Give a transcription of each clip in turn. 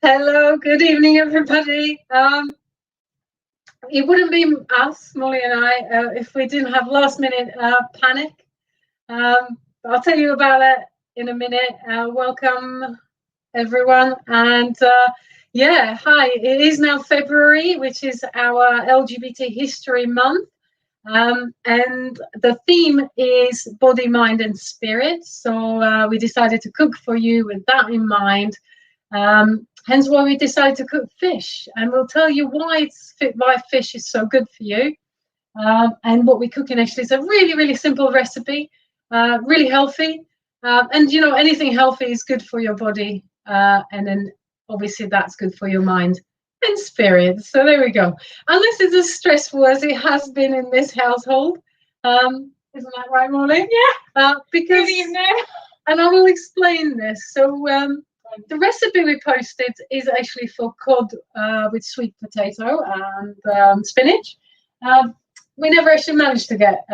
Hello, good evening, everybody. It wouldn't be us, Molly and I, if we didn't have last minute panic. I'll tell you about it in a minute. Welcome, everyone. And yeah, hi. It is now February, which is our LGBT History Month. And the theme is body, mind, and spirit. So we decided to cook for you with that in mind. Hence why we decided to cook fish, and we'll tell you why fish is so good for you. And what we're cooking actually is a really, really simple recipe, really healthy. And you know, anything healthy is good for your body, and then obviously that's good for your mind and spirit. So there we go. Unless it's as stressful as it has been in this household, isn't that right, Molly? Yeah. Because, good evening. and I will explain this. So the recipe we posted is actually for cod with sweet potato and spinach. We never actually managed to get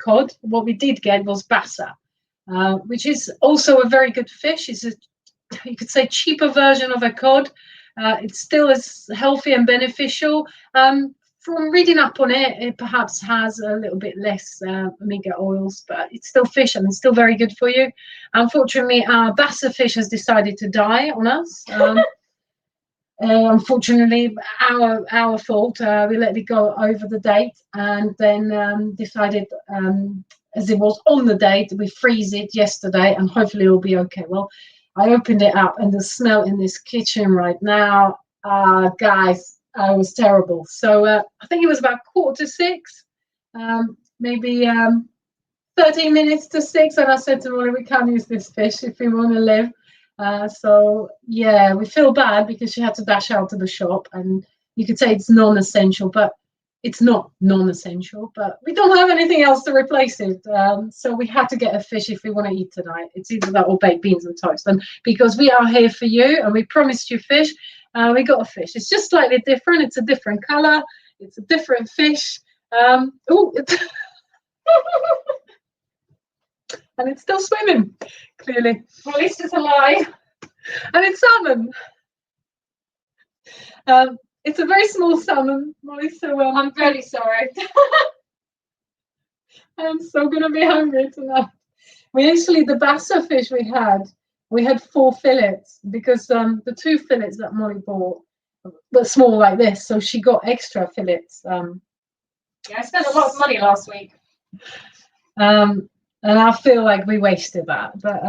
cod. What we did get was bassa, which is also a very good fish. It's a, you could say, cheaper version of a cod. It's still as healthy and beneficial. From reading up on it, it perhaps has a little bit less omega oils, but it's still fish and it's still very good for you. Unfortunately, our bassa fish has decided to die on us. Unfortunately, our fault. We let it go over the date and then decided, as it was on the date, we freeze it yesterday and hopefully it will be okay. Well, I opened it up and the smell in this kitchen right now, guys, was terrible. So I think it was about 5:45, maybe 13 minutes to 6, and I said to Molly, we can't use this fish if we want to live. So yeah, we feel bad because she had to dash out to the shop, and you could say it's non-essential, but it's not non-essential, but we don't have anything else to replace it. So we had to get a fish if we want to eat tonight. It's either that or baked beans and toast. And because we are here for you and we promised you fish, we got a fish. It's just slightly different. It's a different color. It's a different fish. And it's still swimming, clearly. Well, at least it's alive. And it's salmon. It's a very small salmon, Molly, so I'm very sorry. I'm so going to be hungry tonight. The bassa fish we had 4 fillets because the 2 fillets that Molly bought were small like this, so she got extra fillets. Yeah, I spent a lot of money last week. And I feel like we wasted that. But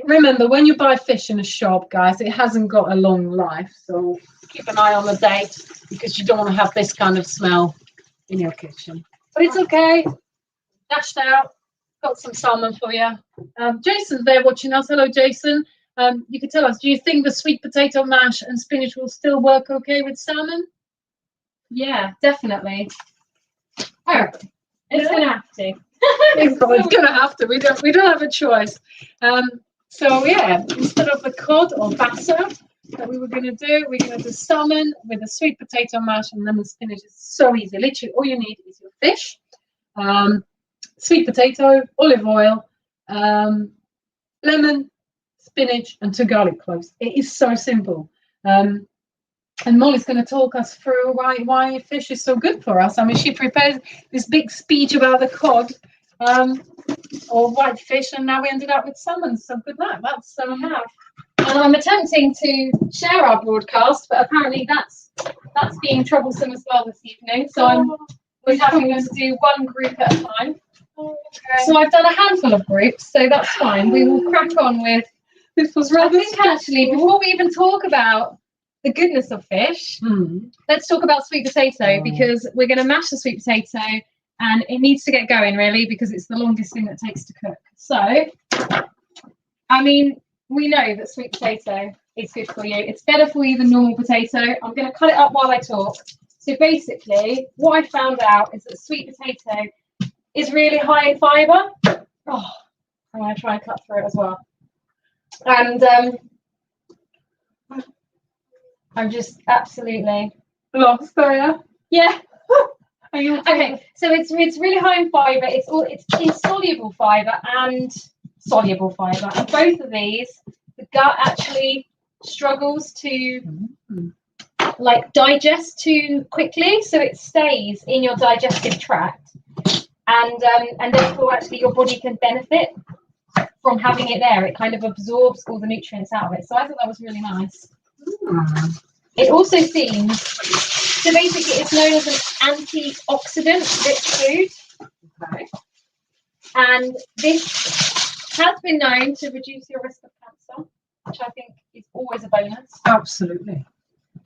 remember, when you buy fish in a shop, guys, it hasn't got a long life, so keep an eye on the date because you don't want to have this kind of smell in your kitchen. But it's okay. Dashed out. Got some salmon for you. Jason's there watching us. Hello, Jason. You can tell us, do you think the sweet potato mash and spinach will still work okay with salmon? Yeah, definitely. Oh, it's gonna have to. It's gonna have to. We don't have a choice. So yeah, instead of the cod or bassa that we were gonna do, we're gonna do salmon with a sweet potato mash and lemon spinach. It's so easy. Literally, all you need is your fish, sweet potato, olive oil, lemon, spinach, and 2 garlic cloves. It is so simple. And Molly's going to talk us through why fish is so good for us. I mean, she prepared this big speech about the cod or white fish, and now we ended up with salmon. So good luck. That's And I'm attempting to share our broadcast, but apparently that's being troublesome as well this evening. So we're having to do one group at a time. Okay. So I've done a handful of groups, so that's fine. We will crack on with. This was rather. I think actually, before we even talk about the goodness of fish, let's talk about sweet potato because we're going to mash the sweet potato and it needs to get going really because it's the longest thing that takes to cook. So, I mean, we know that sweet potato is good for you. It's better for you than normal potato. I'm going to cut it up while I talk. So basically, what I found out is that sweet potato is really high in fibre. Oh, I'm going to try and cut through it as well. And I'm just absolutely lost, yeah. Yeah. Okay, so it's really high in fibre. It's insoluble fibre and soluble fibre, and both of these the gut actually struggles to like digest too quickly, so it stays in your digestive tract, and therefore actually your body can benefit from having it there. It kind of absorbs all the nutrients out of it. So I thought that was really nice. It also seems, so basically it's known as an antioxidant rich food. Okay. And this has been known to reduce your risk of cancer, which I think is always a bonus. Absolutely.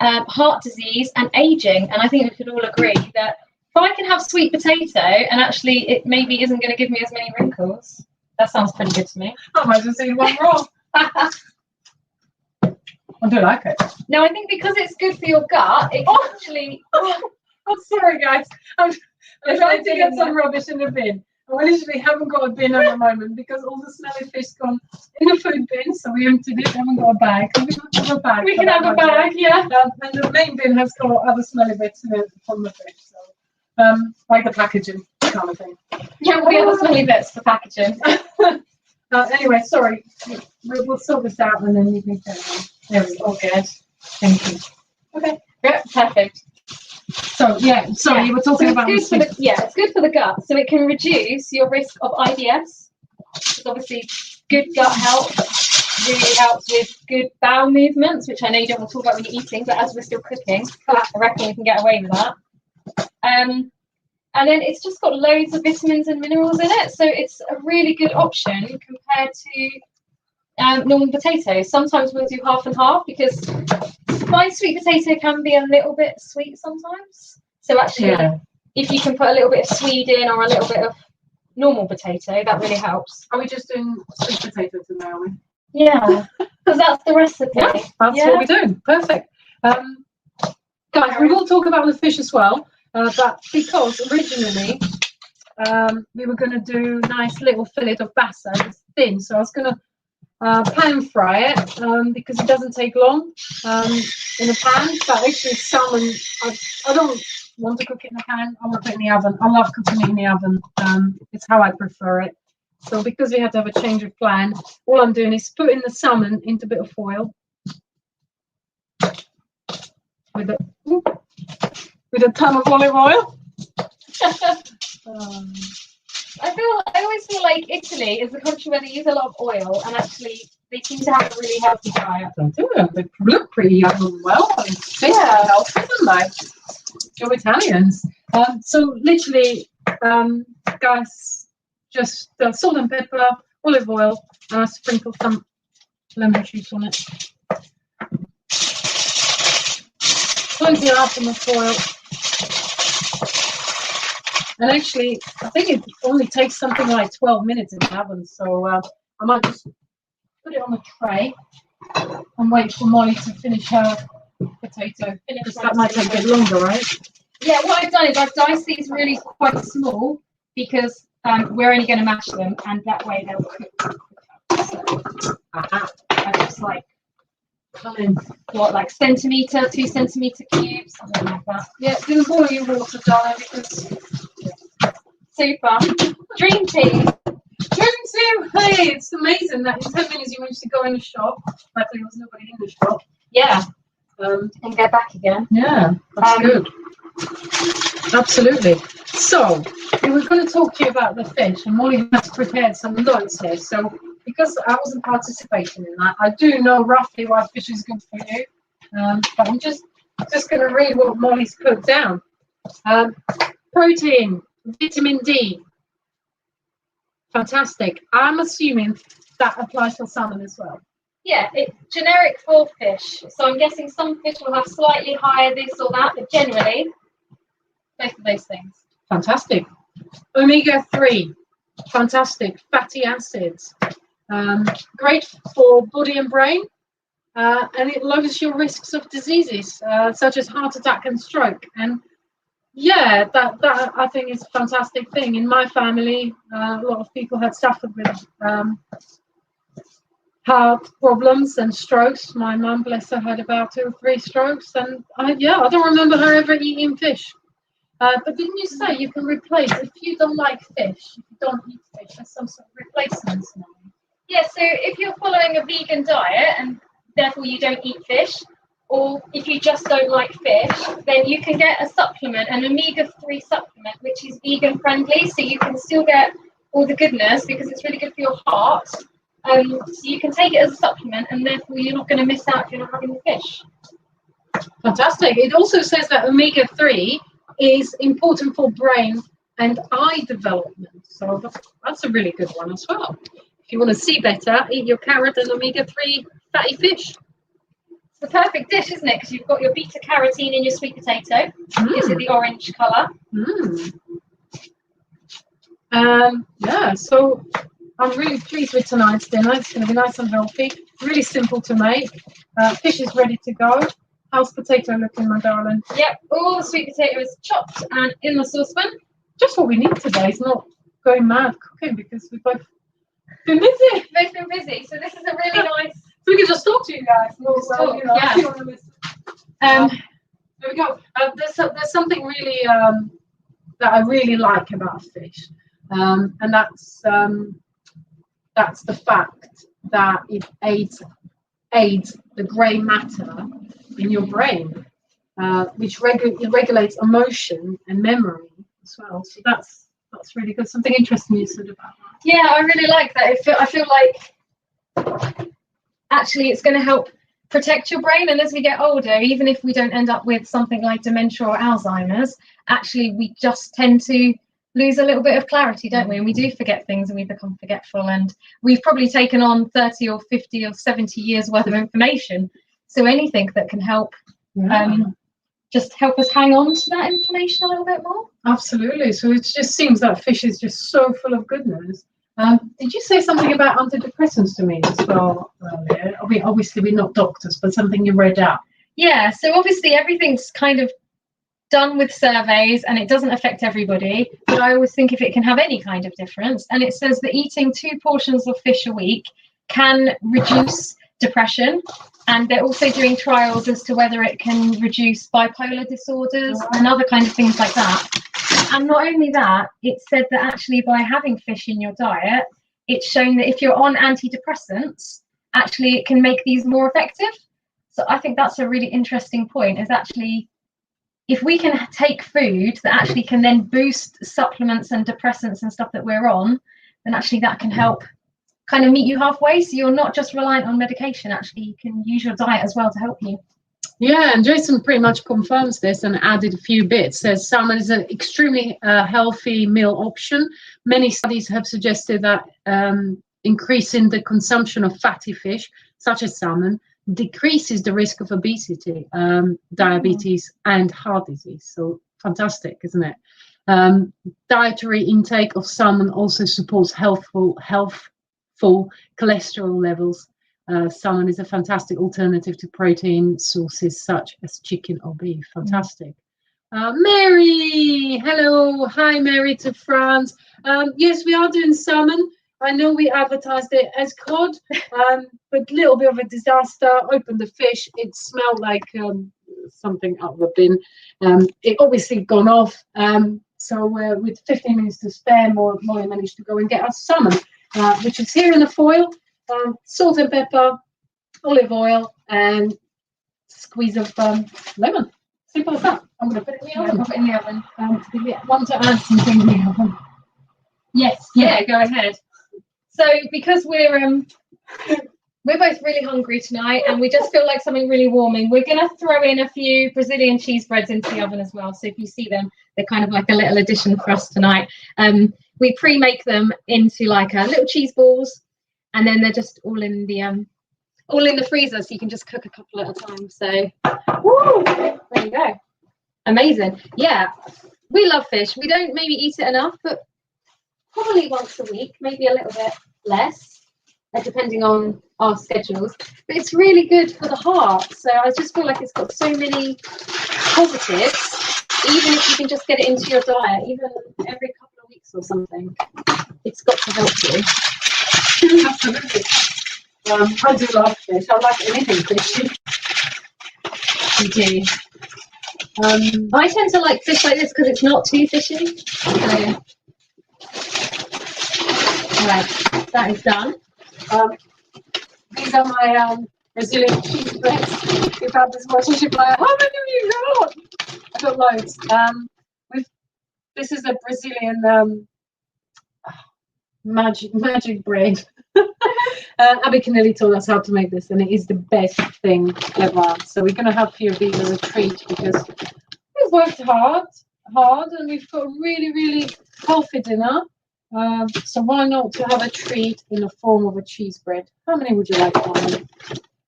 Heart disease and aging. And I think we could all agree that if I can have sweet potato and actually it maybe isn't going to give me as many wrinkles, that sounds pretty good to me. I might have seen one wrong. I do like it. Now, I think because it's good for your gut, it can actually... I'm sorry, guys. I'm trying to get some rubbish in the bin. I literally haven't got a bin at the moment because all the smelly fish gone in the food bin, so we emptied it. Haven't got a bag. We can have a bag. We can have a bag, yeah. And the main bin has got other smelly bits in it from the fish, so like the packaging kind of thing. Yeah, we have the smelly bits for packaging. Anyway, sorry. We'll sort this out and then you can carry on. There we go. All good. Thank you. Okay. Yeah, perfect. So yeah, sorry, you were talking about it's good for the gut. So it can reduce your risk of IBS. Because obviously, good gut health really helps with good bowel movements, which I know you don't want to talk about when you're eating, but as we're still cooking, I reckon we can get away with that. And then it's just got loads of vitamins and minerals in it, so it's a really good option compared to normal potatoes. Sometimes we'll do half and half because my sweet potato can be a little bit sweet sometimes. So actually, if you can put a little bit of Swede in or a little bit of normal potato, that really helps. Are we just doing sweet potato today, are we? Yeah, because that's the recipe. Yeah, that's what we're doing. Perfect. Guys, we will talk about the fish as well, but because originally we were going to do nice little fillet of bassa, it's thin, so I was going to pan fry it because it doesn't take long in a pan. But actually, salmon, I don't want to cook it in a pan. I want to put it in the oven. I love cooking it in the oven. It's how I prefer it. So because we had to have a change of plan, all I'm doing is putting the salmon into a bit of foil with a ton of olive oil. I always feel like Italy is the country where they use a lot of oil, and actually they seem to have a really healthy diet. They look pretty well and taste healthy, don't they? You're Italians. So literally, guys, just salt and pepper, olive oil, and I sprinkle some lemon juice on it. Close it up in the foil. And actually, I think it only takes something like 12 minutes in the oven. So I might just put it on a tray and wait for Molly to finish her potato. Because that might take a bit longer, right? Yeah, what I've done is I've diced these really quite small because we're only going to mash them, and that way they'll cook. So I just like like centimetre, 2 centimetre cubes, something like that. Yeah, didn't boil your water, darling, because super. Dream team. Dream team. Hey, it's amazing that in 10 minutes you managed to go in the shop. Luckily, there was nobody in the shop. Yeah. And go back again. Yeah, that's good. Absolutely. So, we were going to talk to you about the fish, and Molly has prepared some notes here. So, because I wasn't participating in that, I do know roughly why fish is good for you. But I'm just going to read what Molly's put down. Protein, vitamin D. Fantastic. I'm assuming that applies for salmon as well. Yeah, it's generic for fish. So I'm guessing some fish will have slightly higher this or that, but generally, both of those things. Fantastic. Omega-3. Fantastic. Fatty acids. Great for body and brain. And it lowers your risks of diseases such as heart attack and stroke. And yeah, that I think is a fantastic thing. In my family, a lot of people had suffered with heart problems and strokes. My mum, bless her, had about 2 or 3 strokes, and I don't remember her ever eating fish. But didn't you say you can replace, if you don't like fish, if you don't eat fish, there's some sort of replacements? Yeah, so if you're following a vegan diet, and therefore you don't eat fish, or if you just don't like fish, then you can get a supplement, an omega-3 supplement, which is vegan friendly, so you can still get all the goodness because it's really good for your heart. So you can take it as a supplement, and therefore you're not going to miss out if you're not having the fish. Fantastic. It also says that omega-3 is important for brain and eye development. So that's a really good one as well. If you want to see better, eat your carrot and omega-3 fatty fish. It's the perfect dish, isn't it? Because you've got your beta carotene in your sweet potato. Gives it the orange colour. Yeah, so I'm really pleased with tonight's dinner. It's going to be nice and healthy. Really simple to make. Fish is ready to go. How's potato looking, my darling? Yep, all the sweet potato is chopped and in the saucepan. Just what we need today. It's not going mad cooking because we've both been busy. Both been busy, so this is a really nice. So we can just talk to you guys. There we go. There's something really that I really like about fish, and that's the fact that it aids the grey matter in your brain, which regulates emotion and memory as well. So that's really good. Something interesting you said about that. Yeah, I really like that. I feel like actually it's going to help protect your brain, and as we get older, even if we don't end up with something like dementia or Alzheimer's, actually we just tend to lose a little bit of clarity, don't we? And we do forget things and we become forgetful, and we've probably taken on 30 or 50 or 70 years worth of information. So anything that can help just help us hang on to that information a little bit more. Absolutely. So it just seems that fish is just so full of goodness. Did you say something about antidepressants to me as well earlier? I mean, obviously we're not doctors, but something you read out. Yeah, so obviously everything's kind of done with surveys and it doesn't affect everybody, but I always think if it can have any kind of difference, and it says that eating 2 portions of fish a week can reduce depression, and they're also doing trials as to whether it can reduce bipolar disorders and other kind of things like that. And not only that, it said that actually by having fish in your diet, it's shown that if you're on antidepressants, actually it can make these more effective. So I think that's a really interesting point, is actually if we can take food that actually can then boost supplements and depressants and stuff that we're on, then actually that can help kind of meet you halfway. So you're not just reliant on medication, actually you can use your diet as well to help you. Yeah, and Jason pretty much confirms this and added a few bits. Says salmon is an extremely healthy meal option. Many studies have suggested that increasing the consumption of fatty fish, such as salmon, decreases the risk of obesity, diabetes, and heart disease. So fantastic, isn't it? Dietary intake of salmon also supports healthful cholesterol levels. Salmon is a fantastic alternative to protein sources such as chicken or beef. Fantastic. Mary, hello. Hi, Mary to France. Yes, we are doing salmon. I know we advertised it as cod, but a little bit of a disaster. Opened the fish. It smelled like something out of a bin. It obviously gone off. So with 15 minutes to spare, Molly managed to go and get us salmon, which is here in the foil. Salt and pepper, olive oil, and squeeze of lemon. Simple as that. I'm going to put it in the oven. Put it in the oven. Do you want to add something in the oven? Yes. Yeah. Go ahead. So because we're both really hungry tonight, and we just feel like something really warming, we're going to throw in a few Brazilian cheese breads into the oven as well. So if you see them, they're kind of like a little addition for us tonight. We pre-make them into like little cheese balls. And then they're just all in the freezer, so you can just cook a couple at a time. So, woo, there you go. Amazing. Yeah, we love fish. We don't maybe eat it enough, but probably once a week, maybe a little bit less, depending on our schedules. But it's really good for the heart. So I just feel like it's got so many positives. Even if you can just get it into your diet, even every couple of weeks or something, it's got to help you. Absolutely. I do love fish. I like anything fishy. You do. I tend to like fish like this because it's not too fishy. So, right, that is done. These are my Brazilian cheese breads. We've had this much. You should buy. How many have you got? I've got loads. This is a Brazilian magic bread. Abby Canelli taught us how to make this, and it is the best thing ever. So we're going to have a few of these as a treat because we've worked hard, and we've got a really, really healthy dinner. So why not to have a treat in the form of a cheese bread? How many would you like, Simon?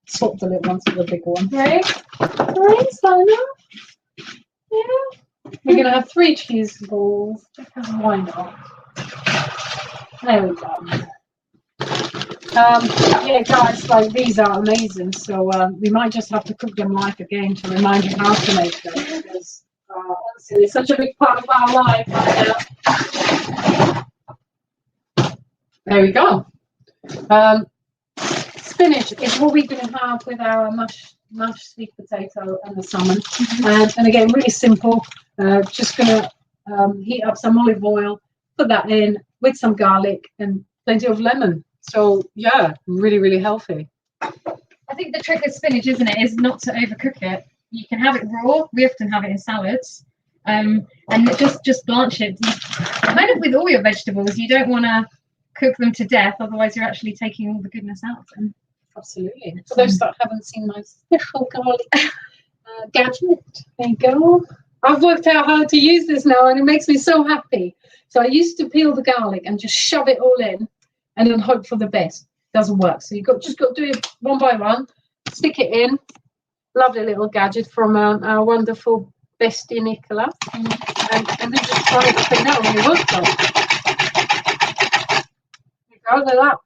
Swap the little ones for the big one. Right, Simon? Yeah. We're going to have 3 cheese balls. Why not? There we go. Yeah, guys, like these are amazing. So we might just have to cook them live again to remind you how to make them because honestly, it's such a big part of our life right now. There we go. Spinach is what we're going to have with our mashed sweet potato and the salmon. And again, really simple. Just going to heat up some olive oil, put that in with some garlic and plenty of lemon. So yeah, really, really healthy. I think the trick with spinach, isn't it, is not to overcook it. You can have it raw. We often have it in salads, and just blanch it. Kind of with all your vegetables, you don't want to cook them to death, otherwise you're actually taking all the goodness out of them. Absolutely. For those that haven't seen my special garlic gadget, there you go. I've worked out how to use this now, and it makes me so happy. So I used to peel the garlic and just shove it all in. And then hope for the best. Doesn't work. So you've just got to do it one by one. Stick it in. Lovely little gadget from our wonderful bestie Nicola. And then just try it up and out on your worktop. There you go, like that.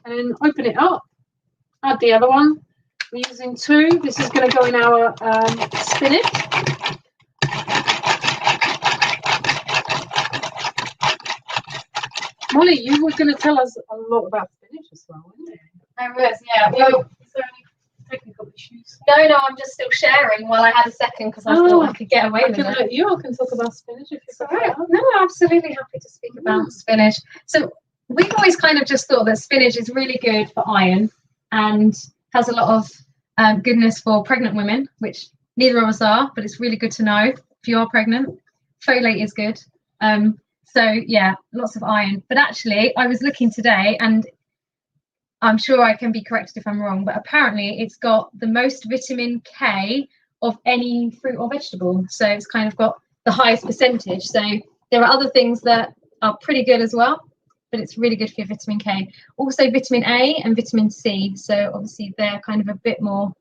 And then open it up. Add the other one. We're using 2. This is going to go in our spinach. Molly, you were going to tell us a lot about spinach as well, weren't you? I was, yeah. Well, is there any technical issues? No, I'm just still sharing while I had a second because I thought I could get away with it. You can talk about spinach if you're right. No, I'm absolutely happy to speak about spinach. So we've always kind of just thought that spinach is really good for iron and has a lot of goodness for pregnant women, which neither of us are, but it's really good to know if you are pregnant. Folate is good. So yeah, lots of iron. But actually, I was looking today, and I'm sure I can be corrected if I'm wrong, but apparently it's got the most vitamin K of any fruit or vegetable. So it's kind of got the highest percentage. So there are other things that are pretty good as well, but it's really good for your vitamin K. Also vitamin A and vitamin C. So obviously they're kind of a bit more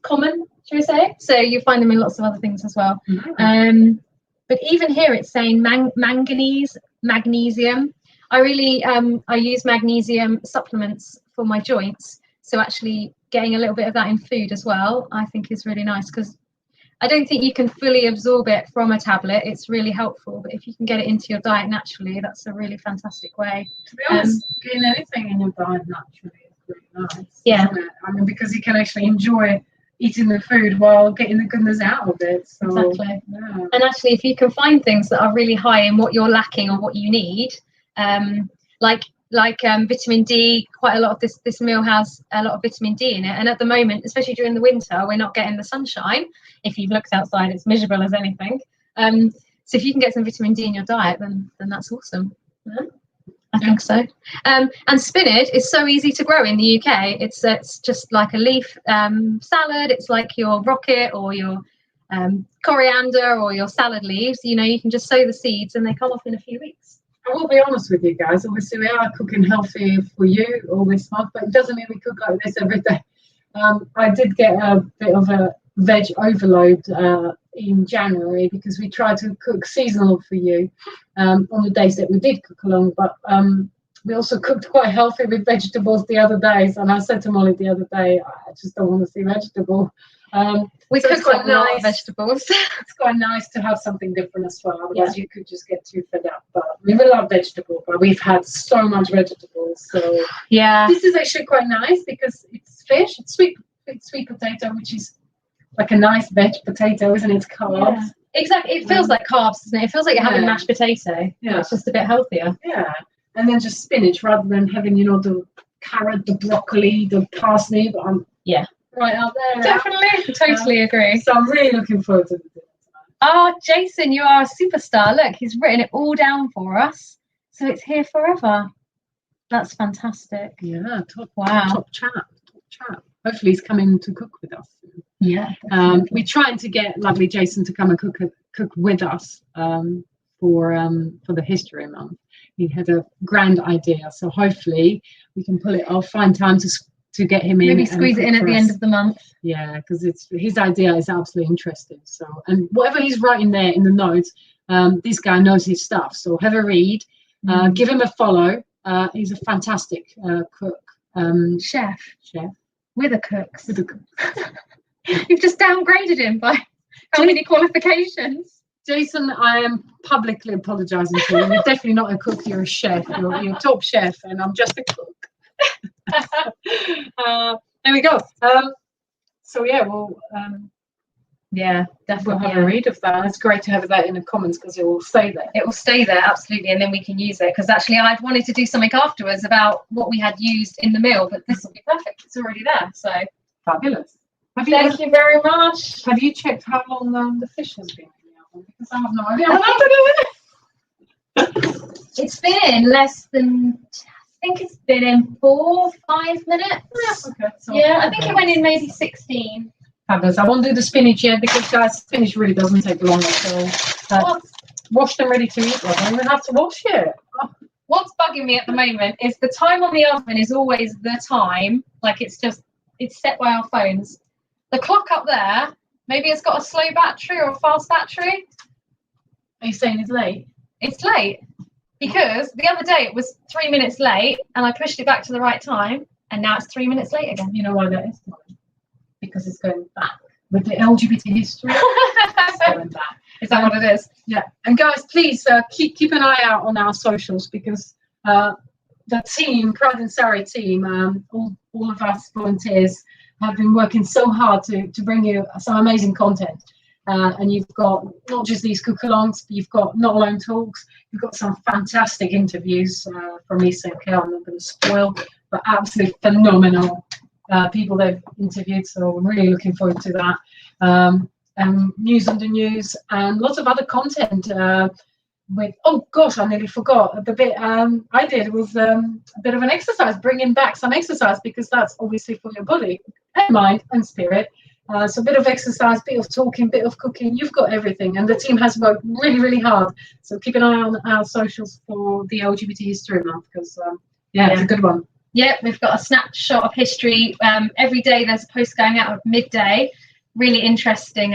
common, should we say? So you find them in lots of other things as well. But even here it's saying manganese, magnesium. I really I use magnesium supplements for my joints. So actually getting a little bit of that in food as well, I think is really nice because I don't think you can fully absorb it from a tablet. It's really helpful, but if you can get it into your diet naturally, that's a really fantastic way. To be honest, getting anything in your diet naturally is really nice. Yeah. Isn't it? I mean, because you can actually enjoy eating the food while getting the goodness out of it. So, exactly. Yeah. And actually, if you can find things that are really high in what you're lacking or what you need, like vitamin D, quite a lot of this meal has a lot of vitamin D in it. And at the moment, especially during the winter, we're not getting the sunshine. If you've looked outside, it's miserable as anything. So if you can get some vitamin D in your diet, then that's awesome. Yeah. I think so. And spinach is so easy to grow in the UK. It's just like a leaf salad. It's like your rocket or your coriander or your salad leaves. You know, you can just sow the seeds and they come off in a few weeks. I will be honest with you guys. Obviously, we are cooking healthy for you all this month, but it doesn't mean we cook like this every day. I did get a bit of a veg overload in January because we tried to cook seasonal for you on the days that we did cook along, but we also cooked quite healthy with vegetables the other days. And I said to Molly the other day, I just don't want to see vegetable. We cook quite nice vegetables. It's quite nice to have something different as well. Otherwise, you could just get too fed up. But we will love vegetable, but we've had so much vegetables. So yeah, this is actually quite nice because it's fish. It's sweet potato, which is like a nice veg potato, isn't it? It's carbs. Yeah. Exactly. It feels like carbs, doesn't it? It feels like you're having mashed potato. Yeah. It's just a bit healthier. Yeah. And then just spinach rather than having, the carrot, the broccoli, the parsnip. Yeah, right out there. Definitely, totally agree. So I'm really looking forward to the dinner tonight. Oh, Jason, you are a superstar. Look, he's written it all down for us, so it's here forever. That's fantastic. Yeah, top chap. Hopefully he's coming to cook with us. Yeah. We're trying to get lovely Jason to come and cook with us for the History Month. He had a grand idea, so hopefully we can pull it off. Find time to get him in. Maybe squeeze it in at the end of the month. Yeah, because his idea is absolutely interesting. So, and whatever he's writing there in the notes, this guy knows his stuff. So have a read. Give him a follow. He's a fantastic cook. Chef. With a cook. With a cook. You've just downgraded him by how many qualifications? Jason, I am publicly apologising to you. You're definitely not a cook, you're a chef. You're a top chef, and I'm just a cook. There we go. So yeah, yeah, definitely. We'll have a read of that. It's great to have that in the comments because it will stay there. It will stay there, absolutely, and then we can use it. Because actually, I've wanted to do something afterwards about what we had used in the meal, but this will be perfect. It's already there, so fabulous. Thank you very much. Have you checked how long the fish has been in the oven? Because I have no idea. It's been less than. I think it's been in 4 or 5 minutes. Okay. So yeah, I think it went in maybe 16. Fabulous. I won't do the spinach yet because, guys, spinach really doesn't take long. So wash them ready to eat. I don't even have to wash it. Oh. What's bugging me at the moment is the time on the oven is always the time. Like it's set by our phones. The clock up there, maybe it's got a slow battery or a fast battery. Are you saying it's late? It's late because the other day it was 3 minutes late and I pushed it back to the right time and now it's 3 minutes late again. You know why that is? Because it's going back with the LGBT history. It's going back. Is that what it is? Yeah. And guys, please keep an eye out on our socials because the team, Pride and Sari team, all of us volunteers have been working so hard to bring you some amazing content. And you've got not just these cook-alongs, but you've got not alone talks. You've got some fantastic interviews from Lisa and Kel. I'm not going to spoil, but absolutely phenomenal people they've interviewed. So I'm really looking forward to that. News on the news and lots of other content. With oh gosh, I nearly forgot the bit I did was a bit of an exercise, bringing back some exercise because that's obviously for your body and mind and spirit. So a bit of exercise, bit of talking, bit of cooking. You've got everything, and the team has worked really, really hard. So keep an eye on our socials for the LGBT History Month because it's a good one. Yeah, we've got a snapshot of history. Every day there's a post going out at midday. Really interesting.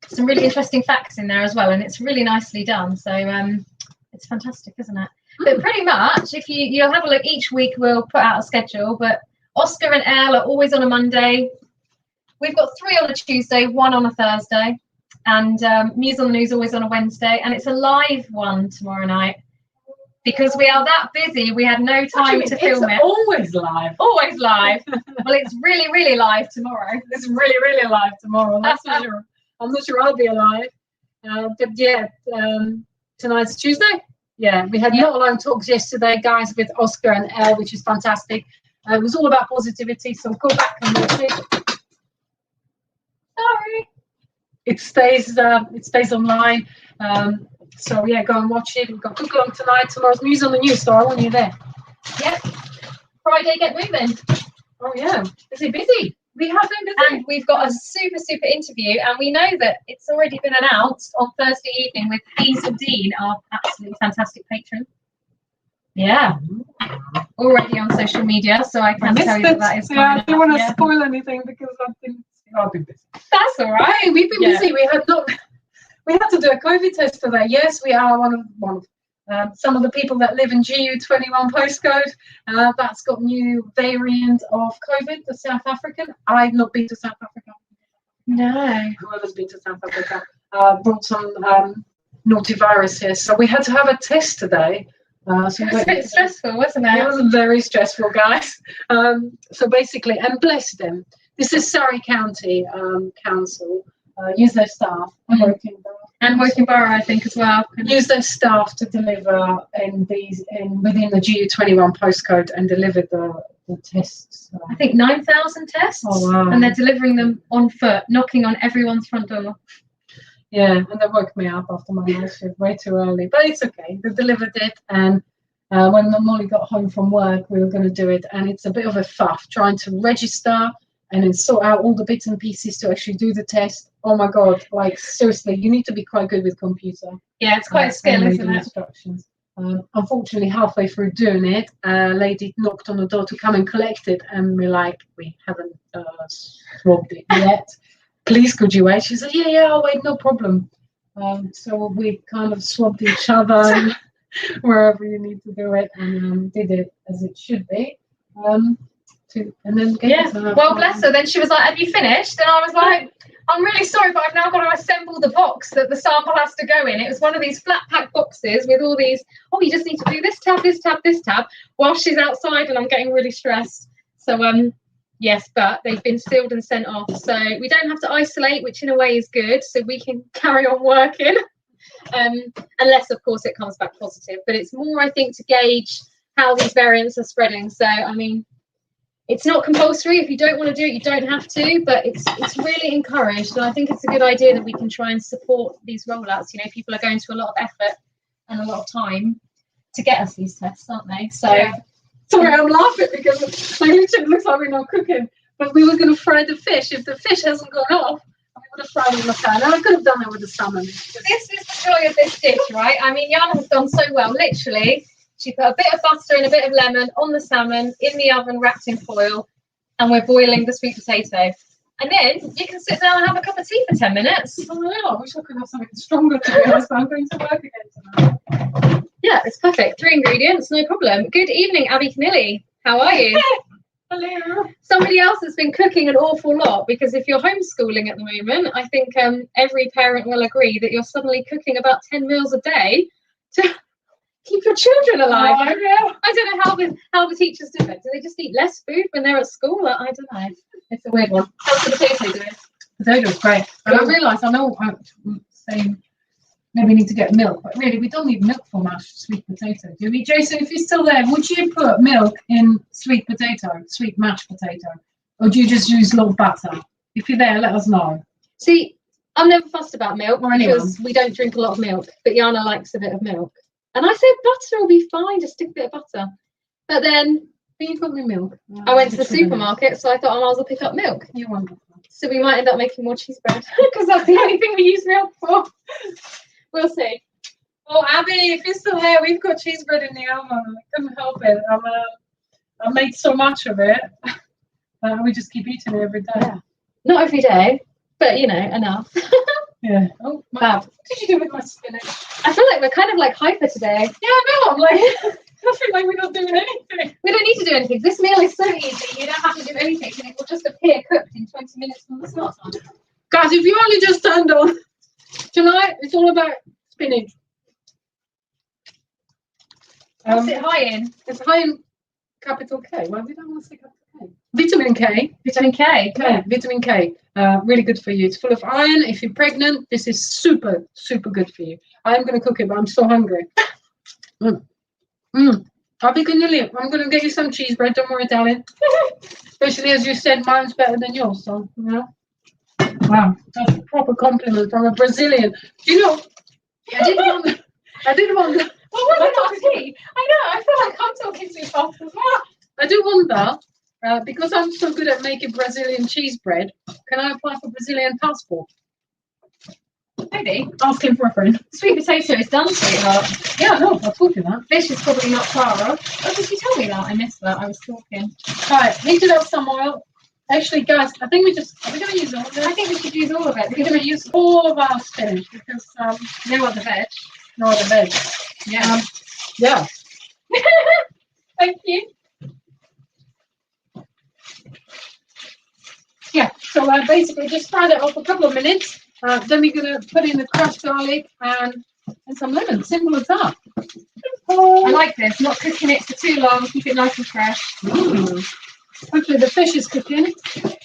Some really interesting facts in there as well, and it's really nicely done. So it's fantastic, isn't it? But pretty much, if you'll have a look, each week we'll put out a schedule. But Oscar and Elle are always on a Monday. We've got 3 on a Tuesday, 1 on a Thursday, and News on the News always on a Wednesday, and it's a live one tomorrow night. Because we are that busy, we had no time to film it. Always live. Always live. Well, it's really, really live tomorrow. It's really, really live tomorrow. That's for sure. I'm not sure I'll be alive. But yeah, tonight's Tuesday. Yeah, we had not alone talks yesterday, guys, with Oscar and Elle, which is fantastic. It was all about positivity, so go back and watch it. Sorry. It stays online. So yeah, go and watch it. We've got cook along tonight. Tomorrow's News on the News, so I want you there. Yep. Friday, get moving. Oh yeah, is it busy? We have been busy. And we've got a super, super interview, and we know that it's already been announced on Thursday evening with Hazel Dean, our absolutely fantastic patron. Yeah. Already on social media, so I can tell you that is coming. I don't want to spoil anything because I've been busy. That's all right. Hey, we've been busy. We had to do a COVID test today. Yes, we are one of some of the people that live in GU21 postcode. That's got new variant of COVID, the South African. I've not been to South Africa. No. Whoever's been to South Africa brought some naughty virus here. So we had to have a test today. So it was a bit stressful, wasn't it? It was very stressful, guys. So basically, and bless them, this is Surrey County Council. Use their staff, working And Woking Borough, I think, as well. Use their staff to deliver within the GU21 postcode and deliver the tests. I think 9,000 tests. Oh, wow. And they're delivering them on foot, knocking on everyone's front door. Yeah, and they woke me up after my night shift way too early, but it's okay. They delivered it, and when Molly got home from work, we were going to do it, and it's a bit of a faff trying to register and then sort out all the bits and pieces to actually do the test. Oh my God, like seriously, you need to be quite good with computer. Yeah, it's quite a skill, isn't it? Instructions. Unfortunately, halfway through doing it, a lady knocked on the door to come and collect it, and we're like, we haven't swabbed it yet. Please, could you wait? She said, yeah, I'll wait, no problem. So we kind of swabbed each other wherever you need to do it, and did it as it should be. And then well, bless her. Then she was like, have you finished? And I was like, I'm really sorry, but I've now got to assemble the box that the sample has to go in. It was one of these flat pack boxes with all these, you just need to do this tab, this tab, this tab, while she's outside, and I'm getting really stressed. So, yes, but they've been sealed and sent off. So we don't have to isolate, which in a way is good. So we can carry on working, unless, of course, it comes back positive. But it's more, I think, to gauge how these variants are spreading. So, I mean, it's not compulsory. If you don't want to do it, you don't have to, but it's really encouraged. And I think it's a good idea that we can try and support these rollouts. You know, people are going to a lot of effort and a lot of time to get us these tests, aren't they? So, sorry, I'm laughing because it looks like we're not cooking, but we were going to fry the fish. If the fish hasn't gone off, we would have fried it in the pan. And I could have done it with the salmon. This is the joy of this dish, right? I mean, Jana has done so well. Literally, she put a bit of butter and a bit of lemon on the salmon in the oven, wrapped in foil, and we're boiling the sweet potato. And then you can sit down and have a cup of tea for 10 minutes. Oh, yeah, I wish I could have something stronger to be honest, but I'm going to work again tonight. Yeah, it's perfect. 3 ingredients, no problem. Good evening, Abby Knilly. How are you? Hello. Somebody else has been cooking an awful lot, because if you're homeschooling at the moment, I think every parent will agree that you're suddenly cooking about 10 meals a day to keep your children alive. Oh, yeah. I don't know how the teachers do it. Do they just eat less food when they're at school? I don't know. It's a weird one. How's the potato doing? Potato's great. But I realised, I know I'm saying maybe we need to get milk, but really we don't need milk for mashed sweet potato, do we? Jason, if you're still there, would you put milk in sweet mashed potato? Or do you just use a lot of butter? If you're there, let us know. See, I'm never fussed about milk because we don't drink a lot of milk, but Jana likes a bit of milk. And I said butter will be fine, just stick a bit of butter. But then you've got me milk. I went to the supermarket, so I thought I might as well pick up milk. You're wonderful. So we might end up making more cheese bread because that's the only thing we use milk for. We'll see. Oh, Abby, if you're still there, we've got cheese bread in the oven. I couldn't help it. I made so much of it. We just keep eating it every day. Yeah. Not every day, but you know, enough. Yeah. Oh, Fab. What did you do with my spinach? I feel like we're kind of like hyper today. Yeah, I know. I'm like, I feel like we're not doing anything. We don't need to do anything. This meal is so easy. You don't have to do anything. It will just appear cooked in 20 minutes from the start time. Guys, if you only just turned on, tonight it's all about spinach. What's it high in? It's high in capital K. Why did I want to say capital K? Vitamin K. Vitamin K. Yeah. Vitamin K. Really good for you. It's full of iron. If you're pregnant, this is super, super good for you. I am going to cook it, but I'm so hungry. I'll be good, Lily. I'm going to get you some cheese bread. Don't worry, darling. Especially as you said, mine's better than yours. So, you know. Wow, that's a proper compliment from a Brazilian. Do you know? I didn't wonder. What was it not tea? I know. I feel like I'm talking too fast as well. I do wonder, because I'm so good at making Brazilian cheese bread, can I apply for Brazilian passport? Maybe. Asking for a friend. Sweet potato is done, sweetheart. Yeah, no, I told you that. Fish is probably not far off. Oh, did you tell me that? I missed that. I was talking. Right, heated up some oil. Actually, guys, I think are we going to use all of it? I think we should use all of it. We're going to use all of our spinach because no other veg. No other veg. Yeah. Yeah. Thank you. Yeah, so basically just fry that off a couple of minutes. Then we're going to put in the crushed garlic and some lemon. Simple as that. I like this. Not cooking it for too long. Keep it nice and fresh. Hopefully the fish is cooking.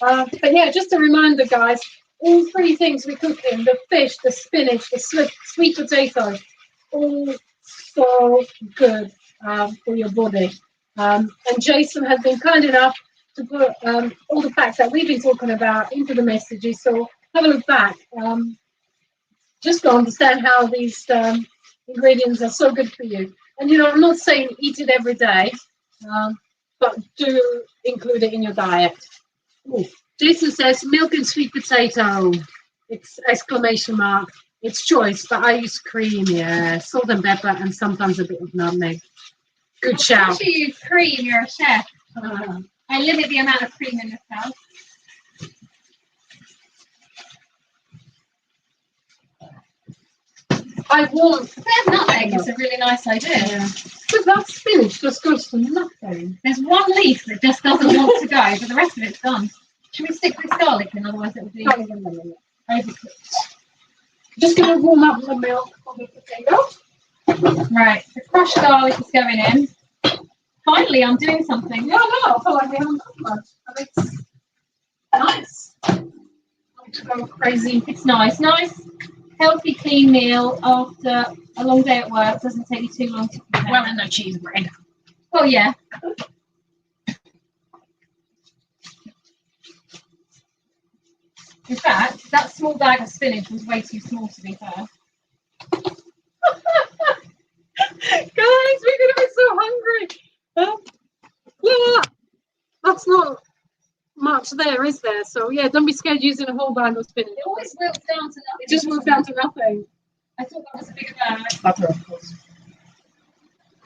But yeah, just a reminder, guys, all three things we cook in, the fish, the spinach, the sweet potato, all so good for your body. And Jason has been kind enough to put all the facts that we've been talking about into the messages. So have a look back, just to understand how these ingredients are so good for you. And I'm not saying eat it every day, but do include it in your diet. Ooh. Jason says milk and sweet potato. It's exclamation mark. It's choice, but I use cream, yeah, salt and pepper, and sometimes a bit of nutmeg. Good shout. You use cream. You're a chef. I limit the amount of cream in this house. I want. A bit of nutmeg is a really nice idea. Yeah. But that spinach just goes to nothing. There's one leaf that just doesn't want to go, but the rest of it's done. Should we stick this garlic in? Otherwise it will be overcooked. Just going to warm up the milk for the potato. Right, the crushed garlic is going in. Finally, I'm doing something. Yeah, no, I feel like we haven't done much. But it's nice. Not to go crazy. It's nice. Nice, healthy, clean meal after a long day at work. Doesn't take you too long to prepare. Well, and no cheese bread. Well, yeah. In fact, that small bag of spinach was way too small to be fair. Guys, we're going to be so hungry. Yeah, that's not much there, is there? So, yeah, don't be scared using a whole bag of spinach. It always wilts down to nothing. It just wilts down to nothing. I thought that was a bigger bag. Butter, of course.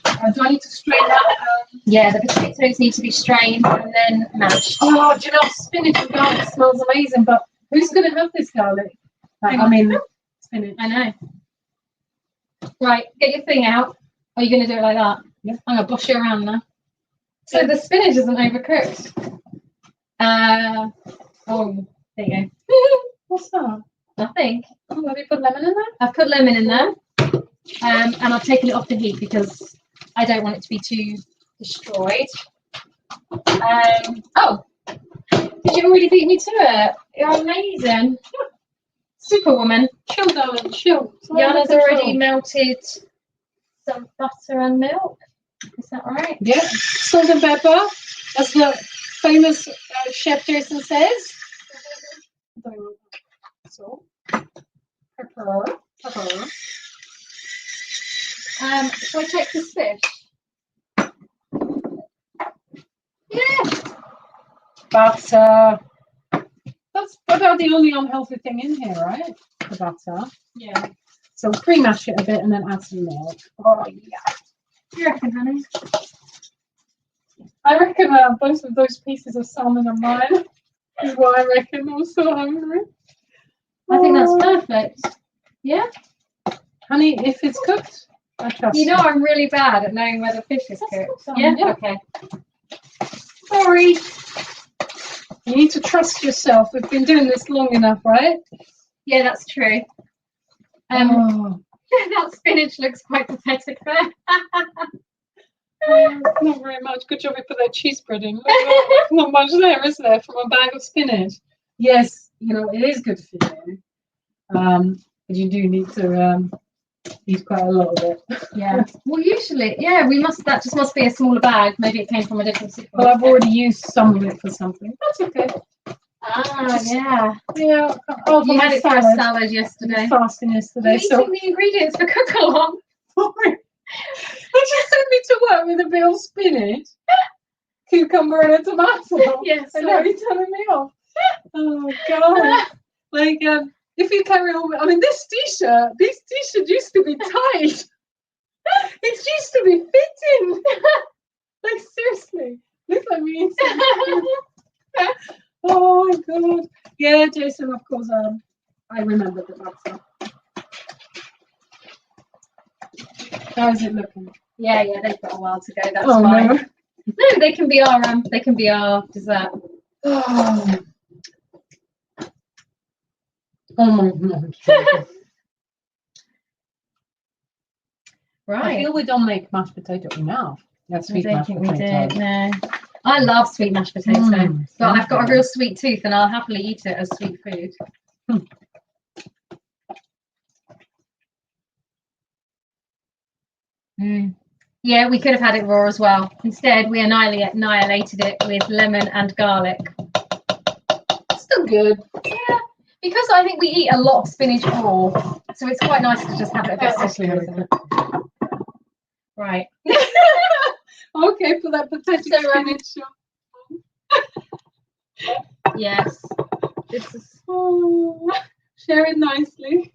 Do I need to strain that? Yeah, the potatoes need to be strained and then mashed. Oh, do you know, spinach and garlic smells amazing, but who's going to have this garlic? Spinach. I know. Right, get your thing out. Are you going to do it like that? Yeah. I'm going to bosh you around now. So the spinach isn't overcooked. Oh, there you go. What's that? Nothing. Oh, have you put lemon in there? I've put lemon in there. And I've taken it off the heat because I don't want it to be too destroyed. Oh, did you already beat me to it? You're amazing. Superwoman. Chill, darling, chill. Jana's already melted some butter and milk. Is that right? Yeah. Salt and pepper, as the famous chef Jason says. Salt, pepper. So I check this fish. Yeah. Butter. That's about the only unhealthy thing in here, right? The butter. Yeah. So pre-mash it a bit and then add some milk. Oh, yeah. You reckon, honey? I reckon both of those pieces of salmon are mine. Is what I reckon. I'm so hungry. I think that's perfect. Yeah? Honey, if it's cooked, I trust you. I'm really bad at knowing whether fish is cooked. Yeah? Okay. Sorry. You need to trust yourself. We've been doing this long enough, right? Yeah, that's true. That spinach looks quite pathetic there. Not very much. Good job we put that cheese bread in. Not much there, is there, from a bag of spinach? Yes, it is good for you. But you do need to eat quite a lot of it. Yeah. Well, usually, that just must be a smaller bag. Maybe it came from a different supermarket. Well, I've already used some of it for something. That's okay. Yeah. Yeah. You had it for a salad yesterday. Fasting yesterday. You're eating the ingredients for cook-along. Sorry. They just sent me to work with a bit of spinach, cucumber, and a tomato. Yes. And now you're telling me off. Oh God! Like, if you carry on, this t-shirt used to be tight. It used to be fitting. Like seriously, look like me. Oh my God! Yeah, Jason. Of course, I remember the butter. How is it looking? Yeah, they've got a while to go. That's fine. No. No, they can be our dessert. Oh my God. Right. I feel we don't make mashed potato enough. That's I sweet don't mashed think potato. we did. No. I love sweet mashed potato, but I've got a real sweet tooth and I'll happily eat it as sweet food. Yeah, we could have had it raw as well. Instead, we annihilated it with lemon and garlic. Still good. Yeah, because I think we eat a lot of spinach raw, so it's quite nice to just have it a bit softer. Right. Okay, for that pathetic spinach. Yes. This is share it nicely.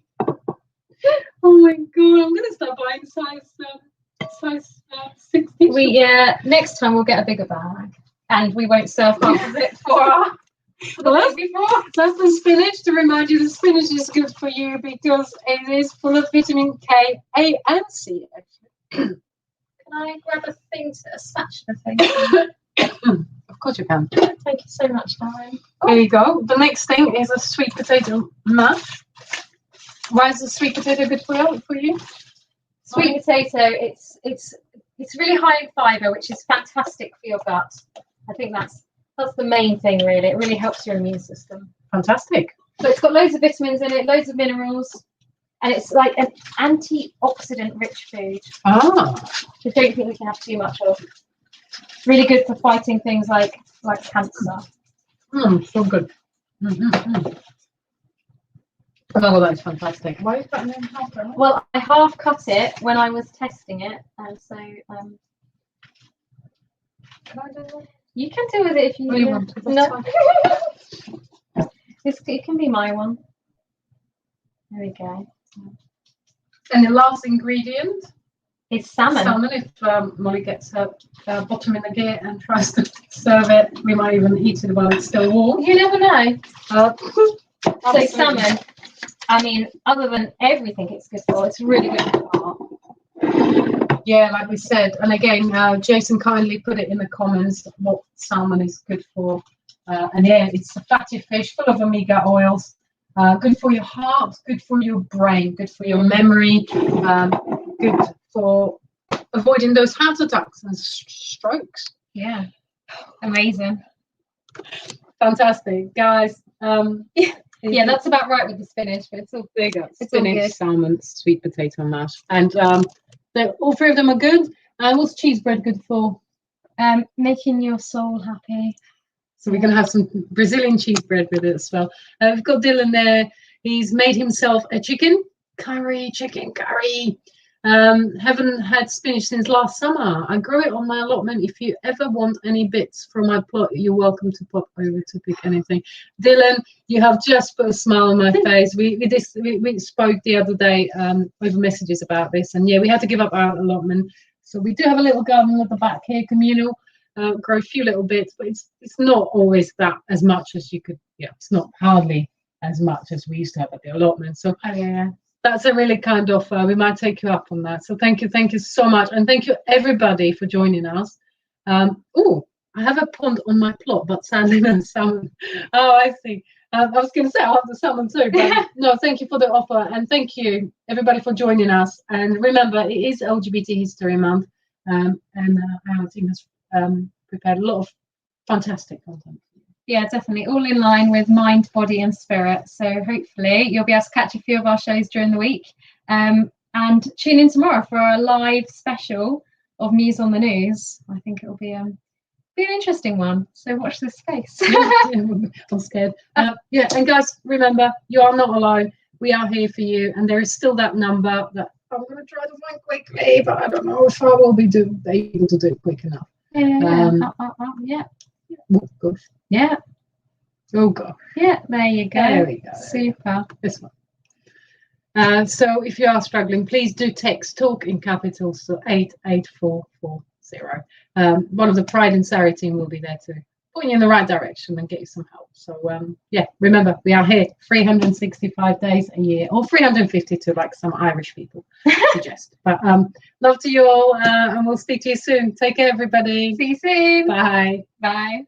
Oh my god, I'm gonna start buying size 60. Next time we'll get a bigger bag, and we won't serve half of it for that's the spinach. To remind you, the spinach is good for you because it is full of vitamin K, A, and C. Can I grab a thing, a spatula thing? Of course you can. Thank you so much, Darren. There you go. The next thing is a sweet potato mash. Why is the sweet potato good for you? Sweet potato, it's really high in fibre, which is fantastic for your gut. I think that's the main thing, really. It really helps your immune system. Fantastic. So it's got loads of vitamins in it, loads of minerals, and it's like an antioxidant-rich food. Ah. I don't think we can have too much of. It's really good for fighting things like cancer. So good. Oh, that's fantastic. Why is that in half? Well, I half cut it when I was testing it, and so can I do that? you can do with it if you want to. No, it can be my one. There we go. And the last ingredient is salmon. Salmon. If Molly gets her bottom in the gear and tries to serve it, we might even eat it while it's still warm. You never know. So Salmon. I mean, other than everything it's good for, it's really good for the heart. Yeah, like we said, and again, Jason kindly put it in the comments what salmon is good for. And yeah, it's a fatty fish full of omega oils. Good for your heart, good for your brain, good for your memory, good for avoiding those heart attacks and strokes. Yeah, amazing. Fantastic, guys. Yeah, that's about right with the spinach, but it's all big. Spinach, salmon, sweet potato mash, and all three of them are good. And what's cheese bread good for? Making your soul happy. So we're going to have some Brazilian cheese bread with it as well. We've got Dylan there. He's made himself a chicken curry. Haven't had spinach since last summer. I grow it on my allotment. If you ever want any bits from my plot, you're welcome to pop over to pick anything. Dylan, you have just put a smile on my face. We spoke the other day over messages about this, and yeah, we had to give up our allotment. So we do have a little garden at the back here, communal. Grow a few little bits, but it's not always that as much as you could. Yeah, it's not hardly as much as we used to have at the allotment. So that's a really kind offer. We might take you up on that. So thank you so much, and thank you everybody for joining us. Oh, I have a pond on my plot, but sadly no salmon. Oh, I see. I was going to say I'll have the salmon too, but no. Thank you for the offer, and thank you everybody for joining us. And remember, it is LGBT History Month, and our team has prepared a lot of fantastic content. Yeah, definitely. All in line with mind, body and spirit. So hopefully you'll be able to catch a few of our shows during the week. And tune in tomorrow for a live special of Muse on the News. I think it'll be an interesting one. So watch this space. I'm scared. Yeah, and guys, remember, you are not alone. We are here for you. And there is still that number that I'm going to try to find quickly, but I don't know if I will be able to do it quick enough. Yeah. Oh, gosh. Yeah. Oh, God. Yeah, there you go. There we go. Super. This one. So if you are struggling, please do text talk in capitals to 88440. One of the Pride and Sarah team will be there to point you in the right direction and get you some help. So yeah, remember, we are here 365 days a year, or 352 like some Irish people suggest. But love to you all, and we'll speak to you soon. Take care, everybody. See you soon. Bye. Bye.